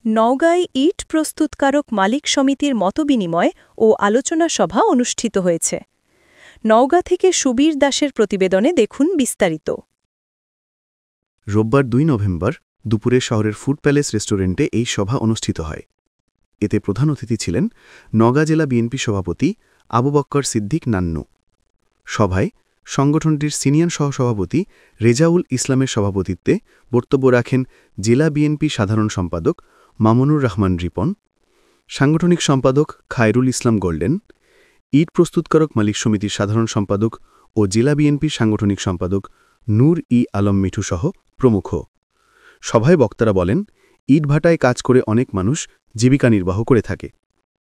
নওগাঁয় ইট প্রস্তুতকারক মালিক সমিতির মতবিনিময় ও আলোচনা সভা অনুষ্ঠিত হয়েছে। নওগাঁ থেকে সুবীর দাসের প্রতিবেদনে দেখুন বিস্তারিত। রোববার ২ নভেম্বর দুপুরে শহরের ফুড প্যালেস রেস্টুরেন্টে এই সভা অনুষ্ঠিত হয়। এতে প্রধান অতিথি ছিলেন নওগাঁ জেলা বিএনপি সভাপতি আবু বক্কর সিদ্দিক নান্নু। সভায় সংগঠনটির সিনিয়র সহসভাপতি রেজাউল ইসলামের সভাপতিত্বে বক্তব্য রাখেন জেলা বিএনপি সাধারণ সম্পাদক মামুনুর রহমান রিপন, সাংগঠনিক সম্পাদক খায়রুল ইসলাম গোল্ডেন, ইট প্রস্তুতকারক মালিক সমিতির সাধারণ সম্পাদক ও জেলা বিএনপির সাংগঠনিক সম্পাদক নূর ই আলম মিঠুসহ প্রমুখ। সভায় বক্তারা বলেন, ইটভাটায় কাজ করে অনেক মানুষ জীবিকা নির্বাহ করে থাকে,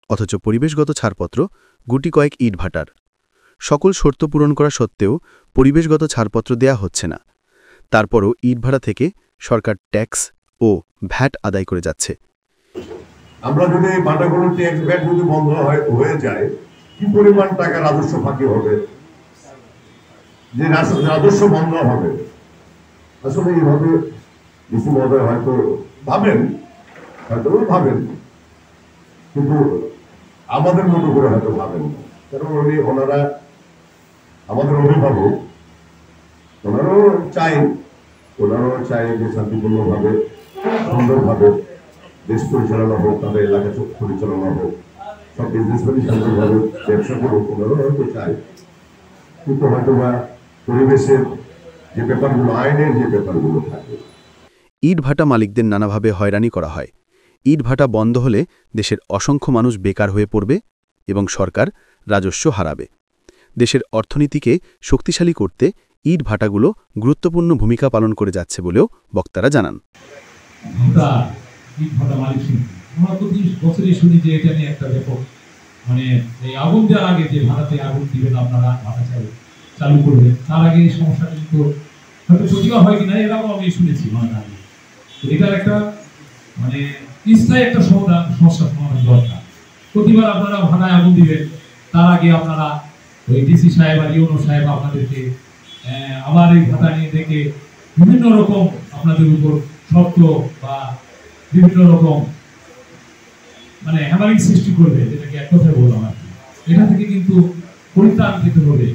অথচ পরিবেশগত ছাড়পত্র গুটি কয়েক ইটভাটার। সকল শর্ত পূরণ করা সত্ত্বেও পরিবেশগত ছাড়পত্র দেয়া হচ্ছে না। তারপরও ইটভাটা থেকে সরকার ট্যাক্স ও ভ্যাট আদায় করে যাচ্ছে। আমরা যদি ভাটাগুলোর ট্যাক্স ভ্যাট যদি বন্ধ হয়ে যায়, কি পরিমাণ টাকা রাজস্ব ফাঁকি হবে, যে রাজস্ব বন্ধ হবে। আসলে এইভাবে ডিসি মহোদয় হয়তো ভাবেন, কিন্তু আমাদের মতো করে হয়তো ভাবেন না। কারণ ওনারা আমাদের অভিভাবক, ওনারাও চাই যে শান্তিপূর্ণভাবে সুন্দরভাবে দেশ পরিচালনা হোক, তাদের এলাকা পরিচালনা হোক, সব বিজনেসম্যানই সুন্দরভাবে ব্যবসা করুক, ওনারাও হয়তো চাই। কিন্তু হয়তো বা পরিবেশের যে ব্যাপারগুলো, আইনের যে ব্যাপারগুলো থাকে। ইটভাটা মালিকদের নানাভাবে হয়রানি করা হয়। ইটভাটা বন্ধ হলে দেশের অসংখ্য মানুষ বেকার হয়ে পড়বে এবং সরকার রাজস্ব হারাবে। দেশের অর্থনীতিকে শক্তিশালী করতে ইটভাটাগুলো গুরুত্বপূর্ণ ভূমিকা পালন করে যাচ্ছে বলেও বক্তারা জানান। আগুন দেওয়ার আগে যে ভাড়াতে আগুন দিবেন আপনারা, ভাড়া চালু করবেন, তার আগে এই সমস্যাটা কিন্তু হয়তো প্রতিভা হয় কিনা এরকম আমি শুনেছি। এটার একটা স্থায়ী একটা সমস্যা সমাধান দরকার। প্রতিবার আপনারা ভাড়ায় আগুন দিবেন, তার আগে আপনারা ওই ডিসি সাহেব আর ইউনো সাহেব আপনাদেরকে আবার এই ভাতা নিয়ে দেখে বিভিন্ন রকম আপনাদের উপর শর্ত বা বিভিন্ন রকম হ্যামারিং সৃষ্টি করবে, যেটাকে এক কথায় বললাম আর কি। এটা থেকে কিন্তু পরিত্রাণ পেতে হবে।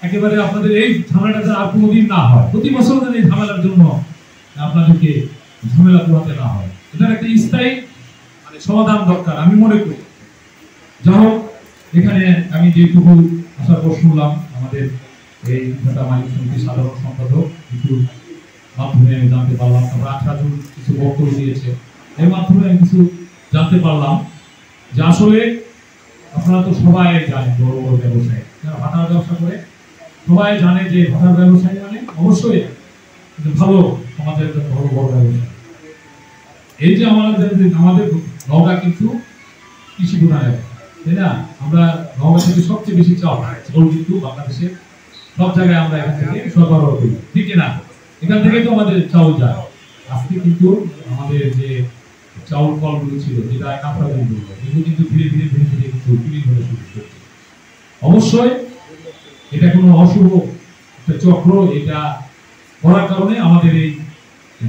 একেবারে আপনাদের এই ঝামেলাটা আর কোনোদিন না হয়, প্রতি বছর যেন এই ঝামেলার জন্য আপনাদেরকে ঝামেলা পোহাতে না হয়, এটার একটা স্থায়ী সমাধান দরকার আমি মনে করি। যাই হোক, এখানে আমি যেটুকু আসার পর শুনলাম, আমাদের এই ভাটা মালিক সমিতির সাধারণ সম্পাদক কিছু মাধ্যমে আমি জানতে পারলাম, তারপর 18 জন কিছু বক্তব্য দিয়েছে, এর মাধ্যমে আমি কিছু জানতে পারলাম যে আসলে আপনারা তো সবাই জানেন, বড় বড় ব্যবসায়ী যারা ভাটার ব্যবসা করে সবাই জানে যে ভাটার ব্যবসায়ী অবশ্যই ভালো, আমাদের বড় বড় ব্যবসায়ী। এই যে আমাদের নওগাঁ কিন্তু কৃষি প্রধান, তাই না? আমরা নওগাঁ থেকে সবচেয়ে বেশি চাউল কিন্তু বাংলাদেশের সব জায়গায় আমরা এখান থেকে সরবরাহ করি, ঠিক না? এখান থেকে তো আমাদের চাউল যায়। আজকে কিন্তু আমাদের যে চাউল কলগুলো ছিল, যেটা কাঁকড়া এগুলো কিন্তু ধীরে ধীরে কিন্তু বিলীন হতে শুরু করছে। অবশ্যই এটা কোনো অশুভ একটা চক্র, এটা করার কারণে আমাদের এই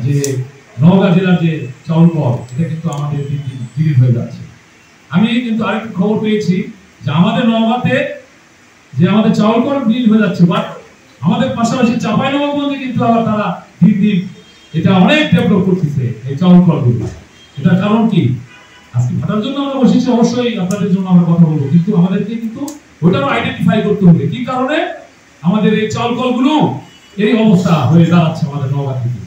যে নওগাঁ জেলার যে চাউল কল, এটা কিন্তু আমাদের দিন দিন বিলীন হয়ে যাচ্ছে। আমি কিন্তু আরেকটা খবর পেয়েছি যে আমাদের নওগাঁতে যে আমাদের চাউল কল বিলীন হয়ে যাচ্ছে, বাট আমাদের পাশাপাশি চাঁপাইনবাবগঞ্জে কিন্তু আবার তারা দিন দিন এটা অনেক ডেভেলপ করতেছে এই চাউল কলগুলো। এটার কারণ কি? আজকে ভাটার জন্য আমরা বসেছি, অবশ্যই আপনাদের জন্য আমরা কথা বলবো, কিন্তু আমাদেরকে কিন্তু ওটারও আইডেন্টিফাই করতে হবে কি কারণে আমাদের এই চাউল কলগুলো এই অবস্থা হয়ে দাঁড়াচ্ছে আমাদের নওগাঁ থেকে।